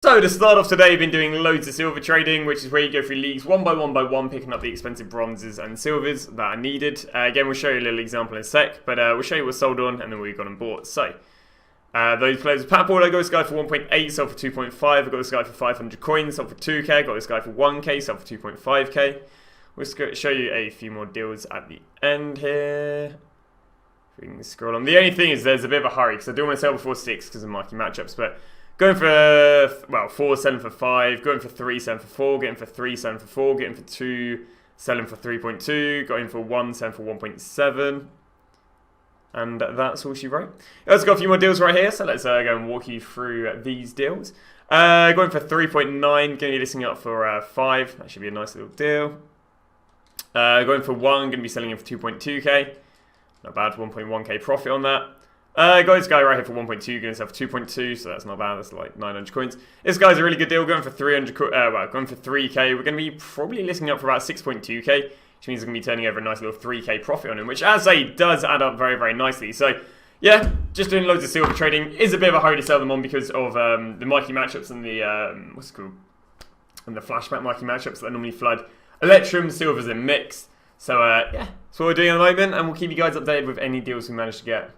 So to start off today, I've been doing loads of silver trading, which is where you go through leagues one by one, picking up the expensive bronzes and silvers that are needed. Again, we'll show you a little example in a sec, but we'll show you what's sold on and then what we've got on board. So, those players with Pat I got this guy for 1.8, sold for 2.5. I got this guy for 500 coins, sold for 2k. I got this guy for 1k, sold for 2.5k. We'll show you a few more deals at the end here. We can scroll on. The only thing is there's a bit of a hurry because I don't want to sell before 6 because of marquee matchups, but going for, well, 4, selling for 5, going for 3, selling for 4, getting for 3, selling for 4, getting for 2, selling for 3.2, got in for 1, selling for 1.7. And that's all she wrote. Let's got a few more deals right here, so let's go and walk you through these deals. Going for 3.9, going to be listing up for 5. That should be a nice little deal. Going for 1, going to be selling it for 2.2k. Not bad, 1.1k profit on that. Got this guy right here for 1.2, going to sell for 2.2, so that's not bad, that's like 900 coins. This guy's a really good deal, going for 300, going for 3k. We're going to be probably listing up for about 6.2k, which means we're going to be turning over a nice little 3k profit on him, which as I say, does add up very, very nicely. So, yeah, just doing loads of silver trading. Is a bit of a hurry to sell them on because of the marquee matchups and the, what's it called? And the flashback marquee matchups that normally flood Electrum, silvers, and mix. So, yeah, that's what we're doing at the moment, and we'll keep you guys updated with any deals we manage to get.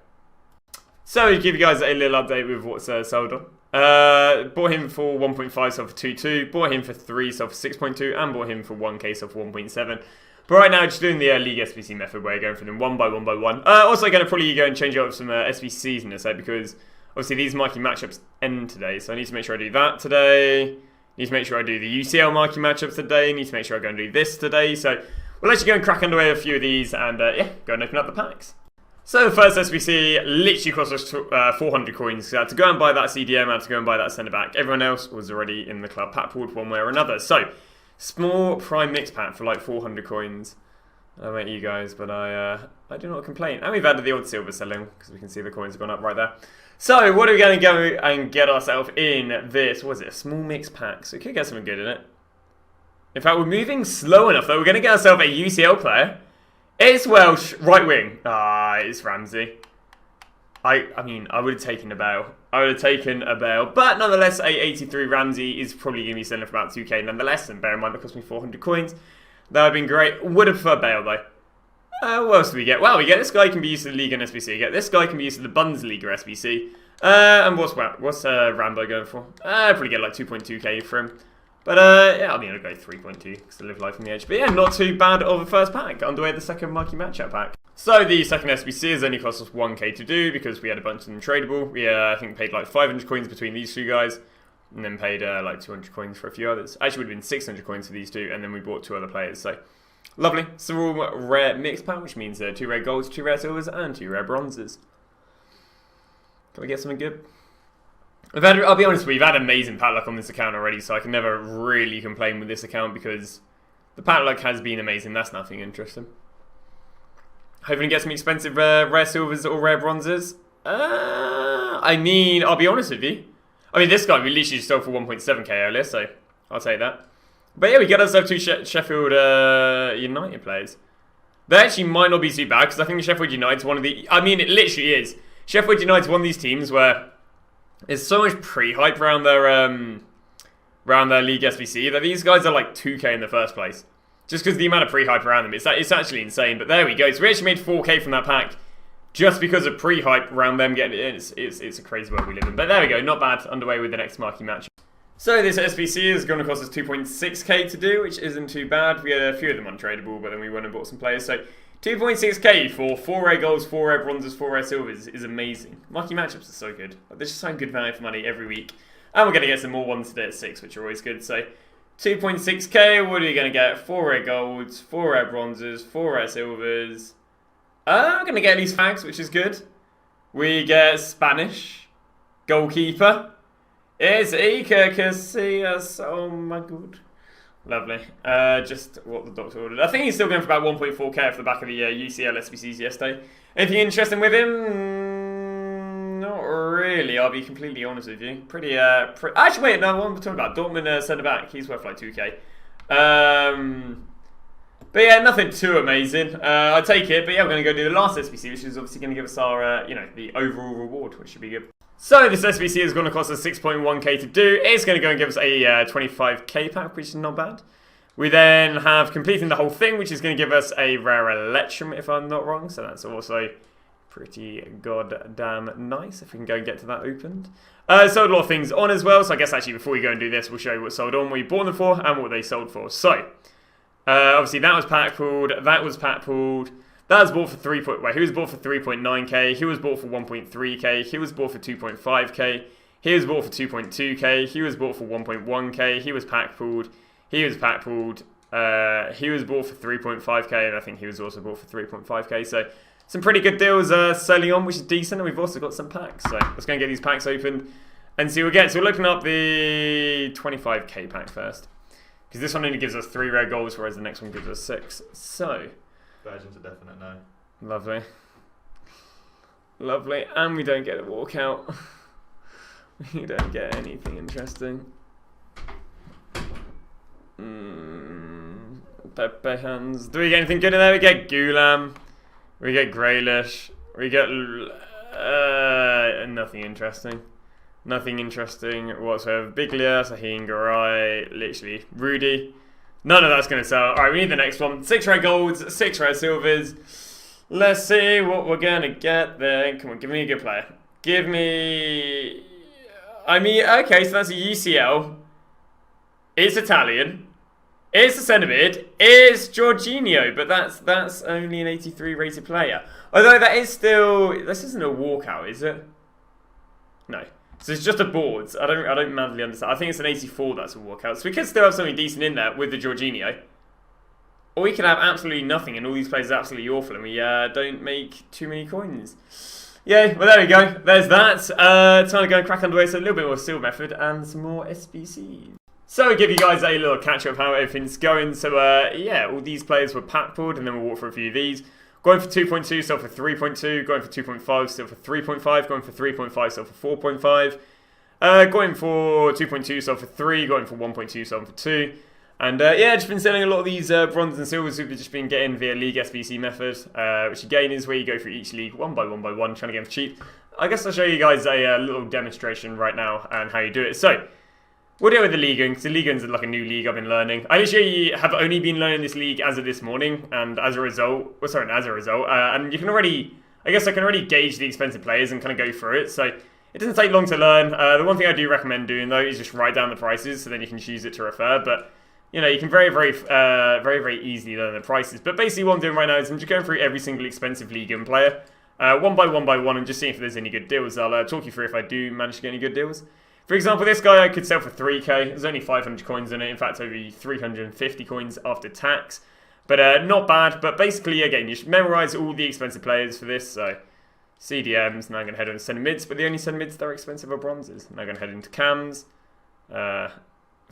So, to give you guys a little update with what's sold on. Bought him for 1.5, sold for 2.2. Bought him for 3, sold for 6.2. And bought him for 1k, sold for 1.7. But right now, just doing the League SBC method where you're going for them one by one. Also, going to probably go and change out some SBCs in a sec because obviously these marquee matchups end today. So, I need to make sure I do that today. Need to make sure I do the UCL marquee matchups today. Need to make sure I go and do this today. So, we'll actually go and crack underway a few of these and, yeah, go and open up the packs. So the first SBC literally cost us 400 coins. So I had to go and buy that CDM, I had to go and buy that centre back. Everyone else was already in the club pack pooled one way or another. So, small prime mix pack for like 400 coins. I don't know about you guys, but I do not complain. And we've added the odd silver selling because we can see the coins have gone up right there. So what are we going to go and get ourselves in this? What is it? A small mix pack. So we could get something good in it. In fact, we're moving slow enough though. We're going to get ourselves a UCL player. It's Welsh, right wing. It's Ramsey. I mean, I would have taken a Bale. But nonetheless, a 83 Ramsey is probably going to be selling for about 2k nonetheless. And bear in mind, that cost me 400 coins. That would have been great. Would have preferred Bale, though. What else do we get? Well, we get this guy can be used to the Liga and SBC. We get this guy can be used to the Bundesliga SBC. And what's Rambo going for? Probably get like 2.2k for him. But, yeah, I mean, I'll go 3.2 because I live life on the edge. But, yeah, not too bad of a first pack. Underway the second marquee matchup pack. So, the second SBC has only cost us 1k to do because we had a bunch of them tradable. We, I think, paid like 500 coins between these two guys. And then paid, like, 200 coins for a few others. Actually, would have been 600 coins for these two. And then we bought 2 other players. So, lovely. So, we're all rare mixed pack, which means 2 rare golds, 2 rare silvers, and 2 rare bronzes. Can we get something good? I'll be honest with you, we've had amazing pat luck on this account already, so I can never really complain with this account because the pat luck has been amazing. That's nothing interesting. Hoping to get some expensive rare silvers or rare bronzes. I mean, I'll be honest with you. I mean, this guy we literally just sold for 1.7k earlier, so I'll take that. But yeah, we get ourselves 2 Sheffield United players. They actually might not be too bad because I think Sheffield United's one of the... I mean, it literally is. Sheffield United's one of these teams where there's so much pre-hype around their League SBC that these guys are like 2k in the first place. Just because of the amount of pre-hype around them. It's actually insane. But there we go. So we actually made 4k from that pack just because of pre-hype around them getting it in. It's a crazy world we live in. But there we go. Not bad. Underway with the next marquee match. So this SBC is going to cost us 2.6k to do, which isn't too bad. We had a few of them untradeable, but then we went and bought some players. So 2.6k for 4 rare golds, 4 rare bronzes, 4 rare silvers is amazing. Marquee matchups are so good. They're just so good value for money every week. And we're going to get some more ones today at 6, which are always good. So 2.6k, what are we going to get? 4 rare golds, 4 rare bronzes, 4 rare silvers. We're going to get at least fags, which is good. We get Spanish. Goalkeeper. It's Iker Casillas. Oh my god. Lovely. Just what the doctor ordered. I think he's still going for about 1.4k off the back of the UCL SBCs yesterday. Anything interesting with him? Not really. I'll be completely honest with you. Actually, wait. No, what am I talking about? Dortmund centre back. He's worth like 2k. But yeah, nothing too amazing. I take it. But yeah, we're going to go do the last SBC, which is obviously going to give us our, the overall reward, which should be good. So this SBC is going to cost us 6.1k to do. It's going to go and give us a 25k pack, which is not bad. We then have completing the whole thing, which is going to give us a rare Electrum, if I'm not wrong. So that's also pretty goddamn nice, if we can go and get to that opened. Sold a lot of things on as well, so I guess actually before we go and do this, we'll show you what sold on, what you bought them for, and what they sold for. So, obviously that was pack pulled, that was pack pulled, that was bought for 3. Wait, he was bought for 3.9k, he was bought for 1.3k, he was bought for 2.5k, he was bought for 2.2k, he was bought for 1.1k, he was pack pulled, he was pack pulled, he was bought for 3.5k, and I think he was also bought for 3.5k, so some pretty good deals selling on, which is decent, and we've also got some packs. So let's go and get these packs open and see what we get. So we'll open up the 25k pack first, because this one only gives us 3 rare golds, whereas the next one gives us 6. So, version's a definite no. Lovely. Lovely. And we don't get a walkout. We don't get anything interesting. Pepe hands. Do we get anything good in there? We get Gulam. We get Graylish. We get nothing interesting. Nothing interesting whatsoever. Biglia, Sahin, Garai, literally Rudy. None of that's going to sell. Alright, we need the next one. 6 rare golds, 6 rare silvers. Let's see what we're going to get there. Come on, give me a good player. Give me... I mean, okay, so that's a UCL. It's Italian. It's a centre mid. It's Jorginho, but that's only an 83 rated player. Although that is still, this isn't a walkout, is it? No. So it's just a boards. I don't madly understand. I think it's an 84 that's a walkout. So we could still have something decent in there with the Jorginho. Or we could have absolutely nothing and all these players are absolutely awful and we don't make too many coins. Yeah, well there we go. There's that. Time to go and crack underway. So a little bit more seal method and some more SBCs. So I'll give you guys a little catch up of how everything's going. So yeah, all these players were pack pulled and then we'll walk through a few of these. Going for 2.2, sell for 3.2. Going for 2.5, sell for 3.5. Going for 3.5, sell for 4.5. Going for 2.2, sell for 3. Going for 1.2, sell for 2. And yeah, just been selling a lot of these bronze and silvers we've just been getting via League SBC method, which again is where you go through each league one by one, trying to get them cheap. I guess I'll show you guys a little demonstration right now and how you do it. So, we'll deal with the League, because the League is like a new league I've been learning. I literally have only been learning this league as of this morning, and as a result, and you can already, I guess I can already gauge the expensive players and kind of go through it, so it doesn't take long to learn. The one thing I do recommend doing though is just write down the prices, so then you can choose it to refer, but you know, you can very easily learn the prices. But basically what I'm doing right now is I'm just going through every single expensive League player, one by one, and just seeing if there's any good deals. I'll talk you through if I do manage to get any good deals. For example, this guy I could sell for 3k. There's only 500 coins in it. In fact, over 350 coins after tax. But not bad. But basically, again, you should memorize all the expensive players for this. So, CDMs. Now I'm going to head on to centre mids. But the only centre mids that are expensive are bronzes. Now I'm going to head into cams. If I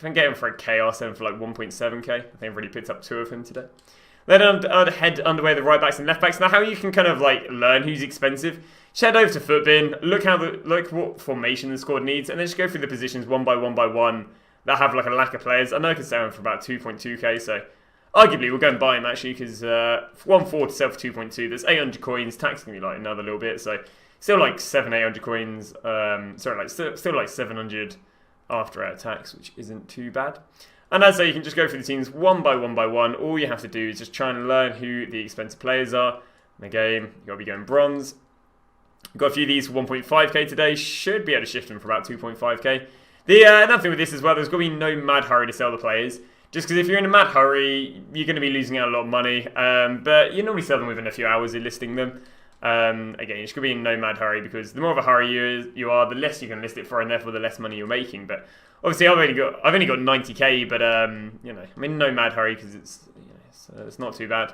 can get him for a K, I'll sell him for like 1.7k. I think I've already picked up 2 of him today. Then I'd head underway the right backs and left backs. Now, how you can kind of like learn who's expensive? Just head over to Footbin, look what formation the squad needs, and then just go through the positions one by one that have like a lack of players. I know I can sell them for about 2.2k, so arguably we'll go and buy him actually, because 1.4 to sell for 2.2. There's 800 coins. Tax can be like another little bit, so still like 800 coins. Still like 700 after tax, which isn't too bad. And as I say, you can just go through the teams one by one. All you have to do is just try and learn who the expensive players are in the game. You've got to be going bronze. Got a few of these for 1.5k today. Should be able to shift them for about 2.5k. The another thing with this as well, there's going to be no mad hurry to sell the players. Just because if you're in a mad hurry, you're going to be losing out a lot of money. But you normally sell them within a few hours of listing them. Again, you're just going to be in no mad hurry, because the more of a hurry you are, the less you can list it for, and therefore the less money you're making. But obviously, I've only got 90k, but you know, I'm in no mad hurry because it's not too bad.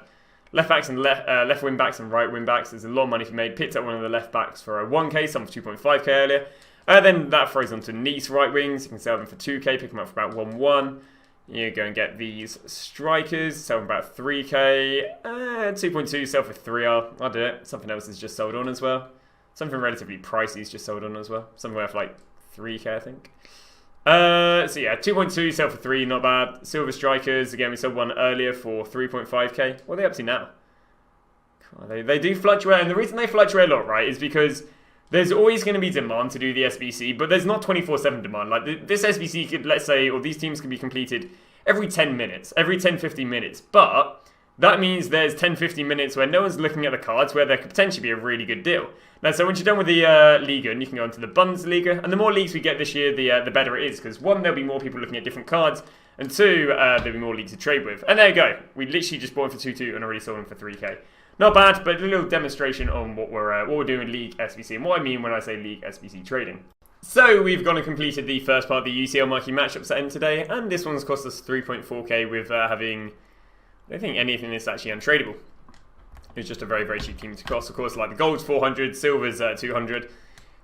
Left backs and left wing backs and right wing backs. There's a lot of money to be made. Picked up one of the left backs for a 1k, some for 2.5k earlier. Then that throws onto Nice right wings. You can sell them for 2k, pick them up for about 1.1. You go and get these strikers, sell them for about 3k. 2.2, sell for 3r. I'll do it. Something else is just sold on as well. Something relatively pricey is just sold on as well. Something worth like 3k, I think. So yeah, 2.2, sell for 3, not bad. Silver strikers, again, we sold one earlier for 3.5k. What are they up to now? They do fluctuate, and the reason they fluctuate a lot, right, is because there's always going to be demand to do the SBC, but there's not 24/7 demand. Like this SBC could, let's say, or these teams could be completed every 10 minutes, every 10-15 minutes. But that means there's 10-15 minutes where no one's looking at the cards, where there could potentially be a really good deal. Now, so once you're done with the Liga, and you can go into the Bundesliga, and the more leagues we get this year, the better it is, because one, there'll be more people looking at different cards, and two, there'll be more leagues to trade with. And there you go. We literally just bought him for 2-2 and already sold him for 3k. Not bad, but a little demonstration on what we're doing in League SBC, and what I mean when I say League SBC trading. So we've gone and completed the first part of the UCL Marquee Matchup set in today, and this one's cost us 3.4k with having, I don't think anything is actually untradeable. It's just a very, very cheap team to cost. Of course, like the gold's 400, silver's 200.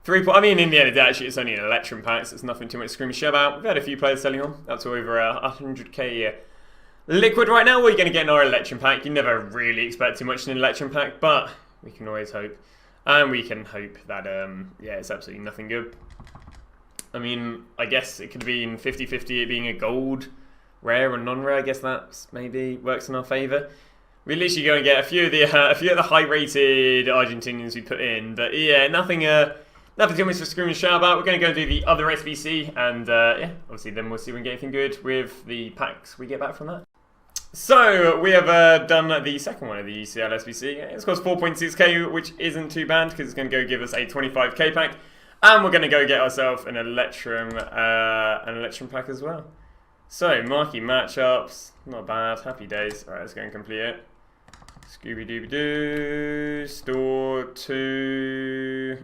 I mean, in the end of the day, actually, it's only an Electrum pack, so it's nothing too much to scream and shove about. We've had a few players selling on. That's over 100k liquid right now. What are you going to get in our Electrum pack? You never really expect too much in an Electrum pack, but we can always hope. And we can hope that, yeah, it's absolutely nothing good. I mean, I guess it could have been 50-50 it being a gold, rare and non-rare. I guess that maybe works in our favour. We're literally going to get a few of the high-rated Argentinians we put in, but yeah, nothing too much to scream and shout about. We're going to go do the other SBC, and yeah, obviously then we'll see if we can get anything good with the packs we get back from that. So we have done the second one of the UCL SBC. It's cost 4.6k, which isn't too bad because it's going to go give us a 25k pack, and we're going to go get ourselves an Electrum pack as well. So Marquee Matchups, not bad. Happy days. All right, let's go and complete it. Scooby-Dooby-Doo, store 2.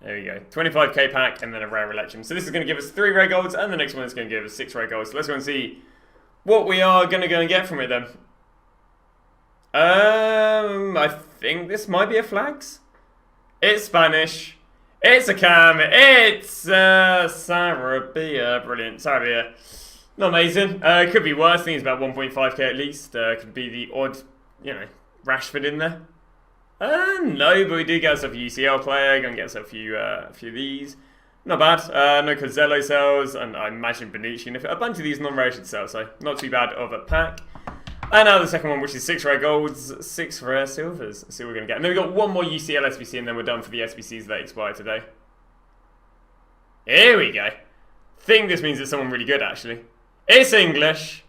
There we go. 25k pack and then a rare Electrum. So this is going to give us 3 rare golds, and the next one is going to give us 6 rare golds. So let's go and see what we are going to go and get from it then. I think this might be a flags. It's Spanish. It's a cam. It's Sarabia. Brilliant. Sarabia. Not amazing. It could be worse. I think it's about 1.5k at least. Could be the odd, Rashford in there. No, but we do get ourselves a UCL player. Going to get ourselves a few of these. Not bad. No Cozello sells, and I imagine Bonucci. And a bunch of these non-rare should sell, so not too bad of a pack. And now the second one, which is 6 rare golds, 6 rare silvers. Let's see what we're going to get. And then we've got one more UCL SBC, and then we're done for the SBCs that expire today. Here we go. Think this means it's someone really good, actually. It's English.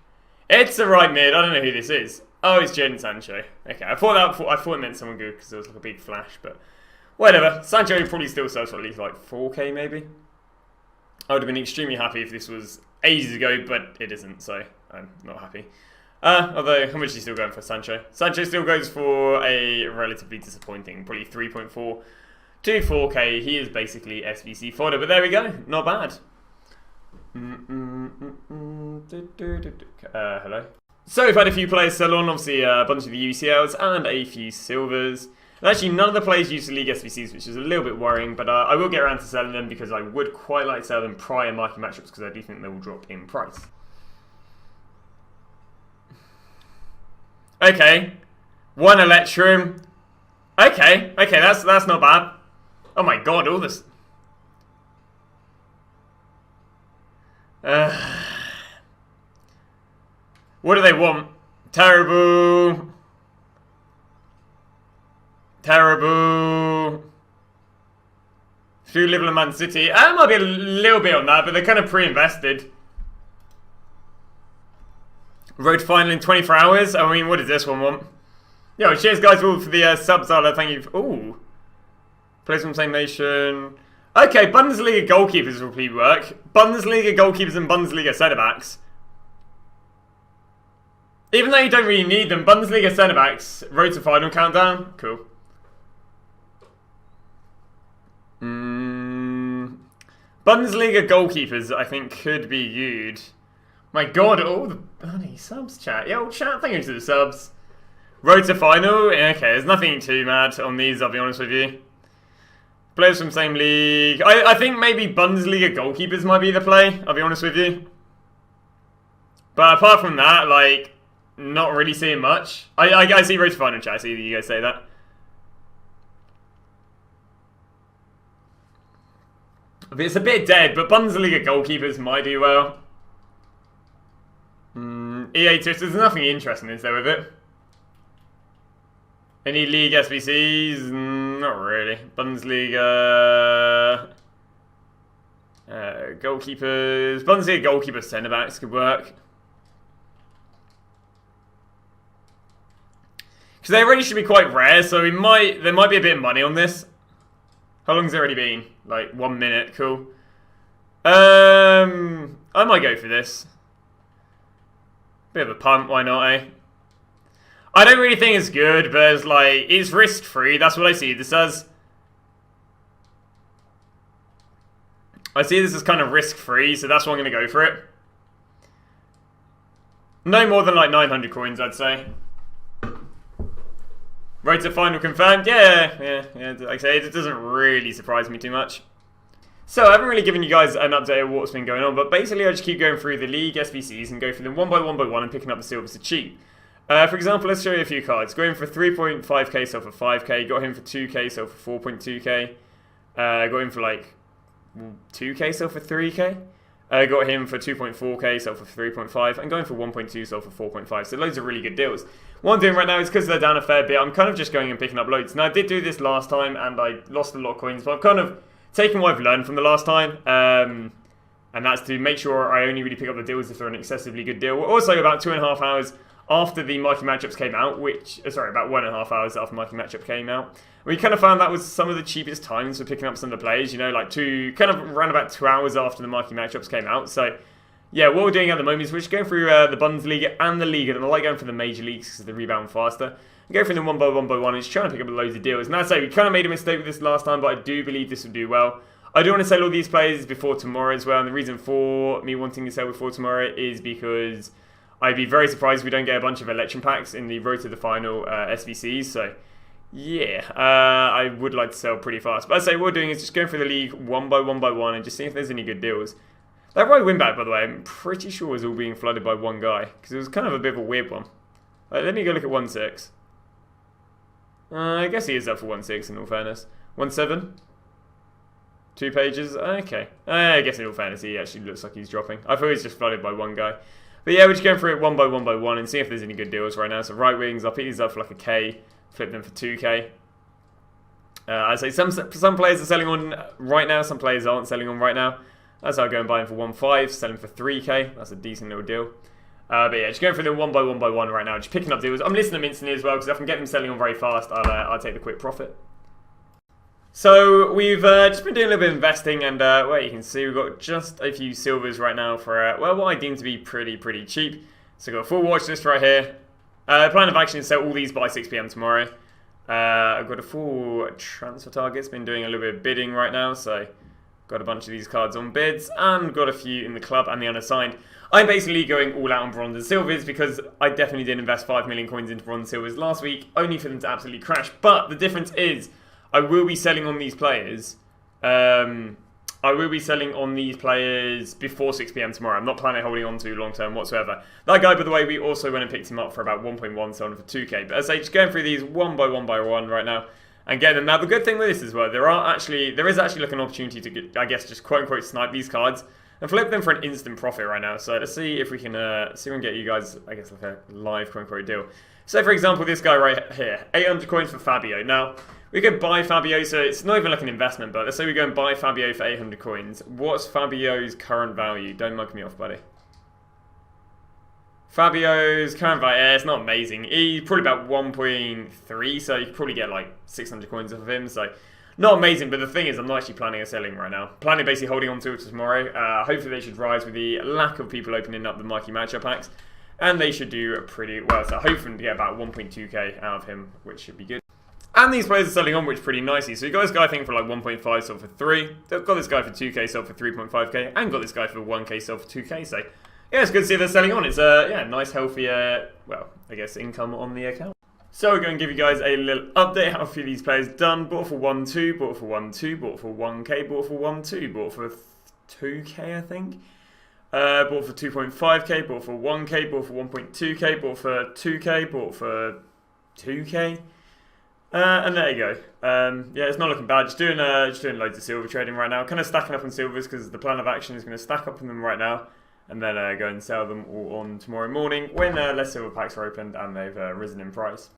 It's the right mid. I don't know who this is. Oh, it's Jadon Sancho. Okay, I thought it meant someone good because there was like a big flash, but whatever. Sancho probably still sells for at least like 4k maybe. I would have been extremely happy if this was ages ago, but it isn't, so I'm not happy. Although, how much is he still going for Sancho? Sancho still goes for a relatively disappointing, probably 3.4 to 4k. He is basically SBC fodder, but there we go. Not bad. Hello. So we've had a few players sell on, obviously a bunch of the UCLs and a few silvers. And actually, none of the players used to League SBCs, which is a little bit worrying, but I will get around to selling them because I would quite like to sell them prior Marquee Matchups because I do think they will drop in price. Okay, 1 Electrum. Okay, that's not bad. Oh my god, all this. What do they want? Terrible. Through Liverpool and Man City. I might be a little bit on that, but they're kind of pre-invested. Road final in 24 hours. I mean, what does this one want? Yo, cheers guys all for the subs. Thank you. Ooh. Plays from same nation. Okay, Bundesliga goalkeepers will probably work. Bundesliga goalkeepers and Bundesliga centre-backs. Even though you don't really need them, Bundesliga centre-backs, road to final countdown. Cool. Bundesliga goalkeepers, I think, could be good. My god, all the bloody subs, chat. Yo, chat, thank you to the subs. Road to final. Okay, there's nothing too mad on these, I'll be honest with you. Players from same league. I think maybe Bundesliga goalkeepers might be the play, I'll be honest with you. But apart from that, like, not really seeing much. I see road to final, chat. I see you guys say that. It's a bit dead, but Bundesliga goalkeepers might do well. EA Twitter, there's nothing interesting, is there, with it? Any League SBCs? Not really. Bundesliga. Goalkeepers. Bundesliga goalkeeper centre backs could work. Because they already should be quite rare, so there might be a bit of money on this. How long's it already been? Like 1 minute, cool. I might go for this. Bit of a punt, why not, eh? I don't really think it's good, but it's like, it's risk-free, that's what I see this as. I see this as kind of risk-free, so that's why I'm going to go for it. No more than like 900 coins, I'd say. Right to final confirmed. Yeah. Like I say, it doesn't really surprise me too much. So I haven't really given you guys an update of what's been going on, but basically I just keep going through the league SBCs and go through them one by one and picking up the silvers to cheap. For example, let's show you a few cards. Going for 3.5k, sell for 5k. Got him for 2k, sell for 4.2k. Got him for like 2k, sell for 3k. Got him for 2.4k, sell for 3.5, and going for 1.2, sell for 4.5. So loads of really good deals. What I'm doing right now is because they're down a fair bit, I'm kind of just going and picking up loads. Now I did do this last time and I lost a lot of coins, but I've kind of taken what I've learned from the last time. And that's to make sure I only really pick up the deals if they're an excessively good deal. Also, about 2.5 hours after the Marquee Matchups came out, about 1.5 hours after Marquee Matchup came out, we kind of found that was some of the cheapest times for picking up some of the players, you know, like kind of around about 2 hours after the Marquee Matchups came out. So, yeah, what we're doing at the moment is we're just going through the Bundesliga and the Liga, and I like going for the major leagues because they rebound faster. And go through them one by one and just trying to pick up loads of deals. And that's it, we kind of made a mistake with this last time, but I do believe this will do well. I do want to sell all these players before tomorrow as well, and the reason for me wanting to sell before tomorrow is because I'd be very surprised if we don't get a bunch of election packs in the road to the final SVCs, so yeah, I would like to sell pretty fast. But as I say, what we're doing is just going through the league one by one and just seeing if there's any good deals. That right win back, by the way, I'm pretty sure was all being flooded by one guy, because it was kind of a bit of a weird one. Let me go look at 1-6. I guess he is up for 1-6 in all fairness. 1-7? 2 pages? Okay. I guess in all fairness, he actually looks like he's dropping. I thought he was just flooded by one guy. But yeah, we're just going through it one by one and see if there's any good deals right now. So right wings, I'll pick these up for like a K, flip them for 2k. I say some players are selling on right now, some players aren't selling on right now. That's how I go and buy them for 1.5, selling for 3k. That's a decent little deal. But yeah, just going through them one by one right now, just picking up deals. I'm listing them instantly as well because if I can get them selling on very fast, I'll take the quick profit. So we've just been doing a little bit of investing, and well, you can see we've got just a few silvers right now for well, what I deem to be pretty cheap. So we've got a full watch list right here. Plan of action is to sell all these by 6 PM tomorrow. I've got a full transfer targets. Been doing a little bit of bidding right now, so got a bunch of these cards on bids, and got a few in the club and the unassigned. I'm basically going all out on bronze and silvers because I definitely did invest 5 million coins into bronze and silvers last week, only for them to absolutely crash. But the difference is, I will be selling on these players. I will be selling on these players before 6 PM tomorrow. I'm not planning on holding on to long term whatsoever. That guy, by the way, we also went and picked him up for about 1.1, selling for 2k. But as I say, just going through these one by one right now and getting them. Now, the good thing with this as well, there is actually like an opportunity to get, I guess, just quote unquote snipe these cards and flip them for an instant profit right now. So let's see if we can get you guys, I guess, like a live quote unquote deal. So for example, this guy right here, 800 coins for Fabio. Now, we could buy Fabio, so it's not even like an investment, but let's say we go and buy Fabio for 800 coins. What's Fabio's current value? Don't mug me off, buddy. Fabio's current value, it's not amazing. He's probably about 1.3, so you could probably get like 600 coins off of him, so not amazing, but the thing is, I'm not actually planning on selling right now. Planning basically holding on to it tomorrow. Hopefully they should rise with the lack of people opening up the Marquee Matchup packs, and they should do pretty well, so hoping to get about 1.2k out of him, which should be good. And these players are selling on, which pretty nicely. So you got this guy, I think, for like 1.5, sold for 3. They've got this guy for 2k, sold for 3.5k. And got this guy for 1k, sold for 2k. So, yeah, it's good to see they're selling on. It's a nice, healthy, well, I guess, income on the account. So we're going to give you guys a little update how a few of these players done. Bought for 1.2, bought for 1.2, bought for 1k, bought for 1.2, bought for 2k, I think. Bought for 2.5k, bought for 1k, bought for 1.2k, bought for 2k, bought for 2k. And there you go. Yeah, it's not looking bad. Just doing loads of silver trading right now. Kind of stacking up on silvers because the plan of action is going to stack up on them right now, and then go and sell them all on tomorrow morning when less silver packs are opened and they've risen in price.